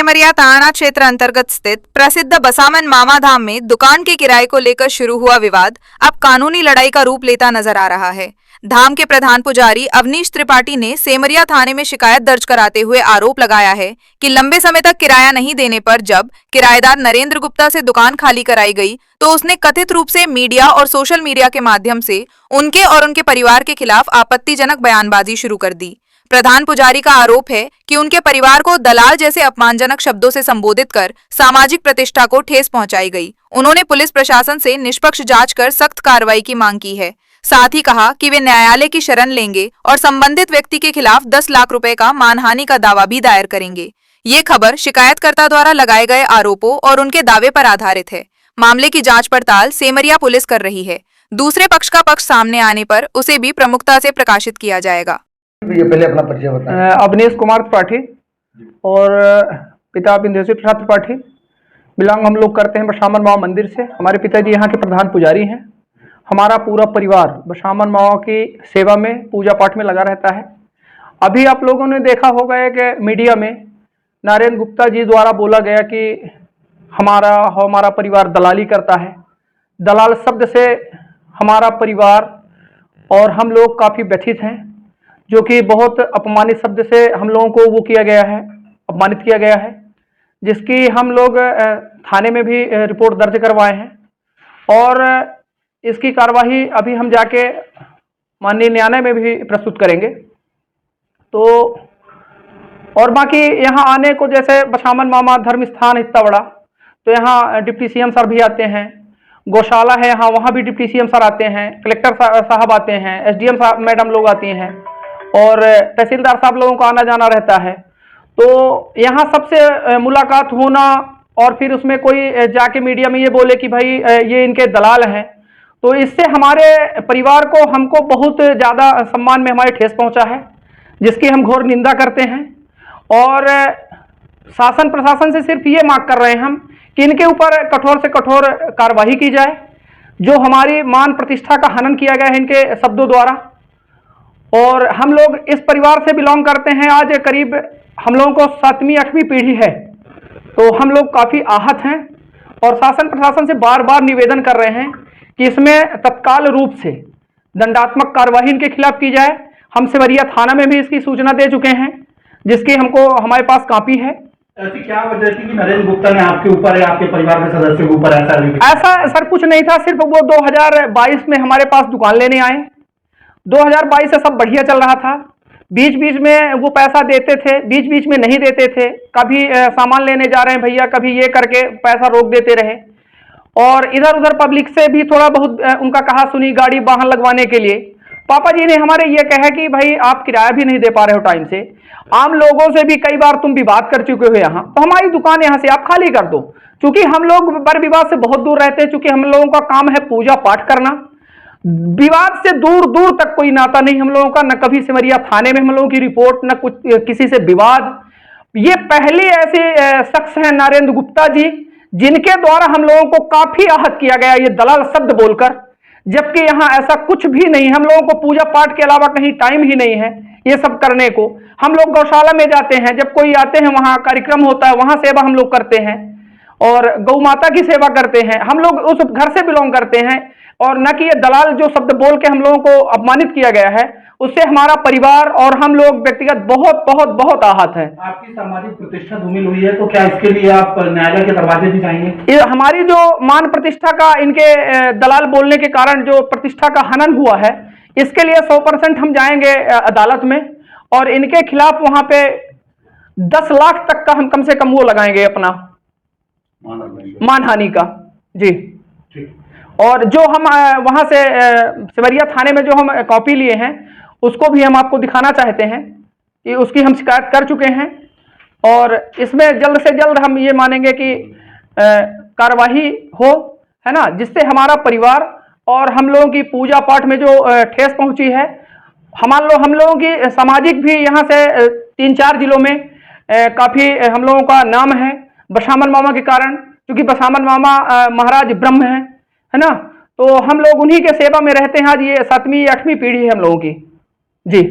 सेमरिया थाना क्षेत्र अंतर्गत स्थित प्रसिद्ध बसामन मामा धाम में दुकान के किराए को लेकर शुरू हुआ विवाद अब कानूनी लड़ाई का रूप लेता नजर आ रहा है। धाम के प्रधान पुजारी अवनीश त्रिपाठी ने सेमरिया थाने में शिकायत दर्ज कराते हुए आरोप लगाया है कि लंबे समय तक किराया नहीं देने पर जब किराएदार नरेंद्र गुप्ता से दुकान खाली कराई गई तो उसने कथित रूप से मीडिया और सोशल मीडिया के माध्यम से उनके और उनके परिवार के खिलाफ आपत्तिजनक बयानबाजी शुरू कर दी। प्रधान पुजारी का आरोप है कि उनके परिवार को दलाल जैसे अपमानजनक शब्दों से संबोधित कर सामाजिक प्रतिष्ठा को ठेस पहुंचाई गई। उन्होंने पुलिस प्रशासन से निष्पक्ष जांच कर सख्त कार्रवाई की मांग की है। साथ ही कहा कि वे न्यायालय की शरण लेंगे और संबंधित व्यक्ति के खिलाफ 10 लाख रुपए का मानहानि का दावा भी दायर करेंगे। ये खबर शिकायतकर्ता द्वारा लगाए गए आरोपों और उनके दावे पर आधारित है। मामले की जांच पड़ताल सेमरिया पुलिस कर रही है। दूसरे पक्ष का पक्ष सामने आने पर उसे भी प्रमुखता से प्रकाशित किया जाएगा। ये पहले अपना परिचय बताएं। अवनीश कुमार त्रिपाठी और पिता बिंदेश्वर प्रसाद त्रिपाठी। बिलोंग हम लोग करते हैं बसामन मावा मंदिर से। हमारे पिताजी यहाँ के प्रधान पुजारी हैं। हमारा पूरा परिवार बसामन मावा की सेवा में पूजा पाठ में लगा रहता है। अभी आप लोगों ने देखा होगा कि मीडिया में नरेंद्र गुप्ता जी द्वारा बोला गया कि हमारा परिवार दलाली करता है। दलाल शब्द से हमारा परिवार और हम लोग काफ़ी व्यथित हैं, जो कि बहुत अपमानित शब्द से हम लोगों को वो किया गया है, अपमानित किया गया है, जिसकी हम लोग थाने में भी रिपोर्ट दर्ज करवाए हैं और इसकी कार्यवाही अभी हम जाके माननीय न्यायालय में भी प्रस्तुत करेंगे। तो और बाकी यहाँ आने को जैसे बसामन मामा धर्म स्थान इतना बड़ा, तो यहाँ डिप्टी सीएम सर भी आते हैं। गौशाला है यहाँ, वहाँ भी डिप्टी सीएम सर आते हैं, कलेक्टर साहब आते हैं, एसडीएम मैडम लोग आती हैं और तहसीलदार साहब लोगों को आना जाना रहता है। तो यहाँ सबसे मुलाकात होना और फिर उसमें कोई जाके मीडिया में ये बोले कि भाई ये इनके दलाल हैं, तो इससे हमारे परिवार को हमको बहुत ज़्यादा सम्मान में हमारे ठेस पहुँचा है, जिसकी हम घोर निंदा करते हैं। और शासन प्रशासन से सिर्फ ये मांग कर रहे हैं हम कि इनके ऊपर कठोर से कठोर कार्रवाई की जाए। जो हमारी मान प्रतिष्ठा का हनन किया गया है इनके शब्दों द्वारा, और हम लोग इस परिवार से बिलोंग करते हैं। आज करीब हम लोगों को 7वीं 8वीं पीढ़ी है, तो हम लोग काफ़ी आहत हैं और शासन प्रशासन से बार बार निवेदन कर रहे हैं कि इसमें तत्काल रूप से दंडात्मक कार्रवाई इनके खिलाफ की जाए। हम सेमरिया थाना में भी इसकी सूचना दे चुके हैं, जिसकी हमको हमारे पास कॉपी है। ऐसी क्या वजह थी कि नरेंद्र गुप्ता ने आपके ऊपर या आपके परिवार के सदस्यों के ऊपर ऐसा सर कुछ नहीं था, सिर्फ वो 2022 में हमारे पास दुकान लेने आए। 2022 से सब बढ़िया चल रहा था। बीच बीच में वो पैसा देते थे, बीच बीच में नहीं देते थे। कभी सामान लेने जा रहे हैं भैया, कभी ये करके पैसा रोक देते रहे। और इधर उधर पब्लिक से भी थोड़ा बहुत उनका कहा सुनी, गाड़ी वाहन लगवाने के लिए पापा जी ने हमारे ये कहा कि भाई आप किराया भी नहीं दे पा रहे हो टाइम से, आम लोगों से भी कई बार तुम विवाद कर चुके हो यहाँ, तो हमारी दुकान यहाँ से आप खाली कर दो। चूंकि हम लोग वर विवाद से बहुत दूर रहते हैं, चूंकि हम लोगों का काम है पूजा पाठ करना, विवाद से दूर दूर तक कोई नाता नहीं हम लोगों का। न कभी सेमरिया थाने में हम लोगों की रिपोर्ट, न कुछ किसी से विवाद। ये पहले ऐसे शख्स हैं नरेंद्र गुप्ता जी, जिनके द्वारा हम लोगों को काफी आहत किया गया ये दलाल शब्द बोलकर, जबकि यहाँ ऐसा कुछ भी नहीं। हम लोगों को पूजा पाठ के अलावा कहीं टाइम ही नहीं है ये सब करने को। हम लोग गौशाला में जाते हैं, जब कोई आते हैं वहाँ कार्यक्रम होता है, वहाँ सेवा हम लोग करते हैं और गौ माता की सेवा करते हैं। हम लोग उस घर से बिलोंग करते हैं और न कि ये दलाल जो शब्द बोल के हम लोगों को अपमानित किया गया है, उससे हमारा परिवार और हम लोग व्यक्तिगत बहुत बहुत बहुत आहत है। आपकी सामाजिक प्रतिष्ठा धूमिल हुई है, तो क्या इसके लिए आप न्यायालय के दरवाजे भी जाएंगे? हमारी जो मान प्रतिष्ठा का, इनके दलाल बोलने के कारण जो प्रतिष्ठा का हनन हुआ है, इसके लिए 100% हम जाएंगे अदालत में और इनके खिलाफ वहां पे 10 लाख तक का हम कम से कम वो लगाएंगे अपना मानहानि का जी। और जो हम वहां से सेमरिया थाने में जो हम कॉपी लिए हैं, उसको भी हम आपको दिखाना चाहते हैं कि उसकी हम शिकायत कर चुके हैं और इसमें जल्द से जल्द हम ये मानेंगे कि कार्रवाई हो, है ना, जिससे हमारा परिवार और हम लोगों की पूजा पाठ में जो ठेस पहुंची है। हम लोगों की सामाजिक भी यहाँ से 3-4 जिलों में काफ़ी हम लोगों का नाम है बसामन मामा के कारण, क्योंकि बसामन मामा महाराज ब्रह्म है ना, तो हम लोग उन्हीं के सेवा में रहते हैं। आज ये 7वीं 8वीं पीढ़ी है हम लोगों की जी।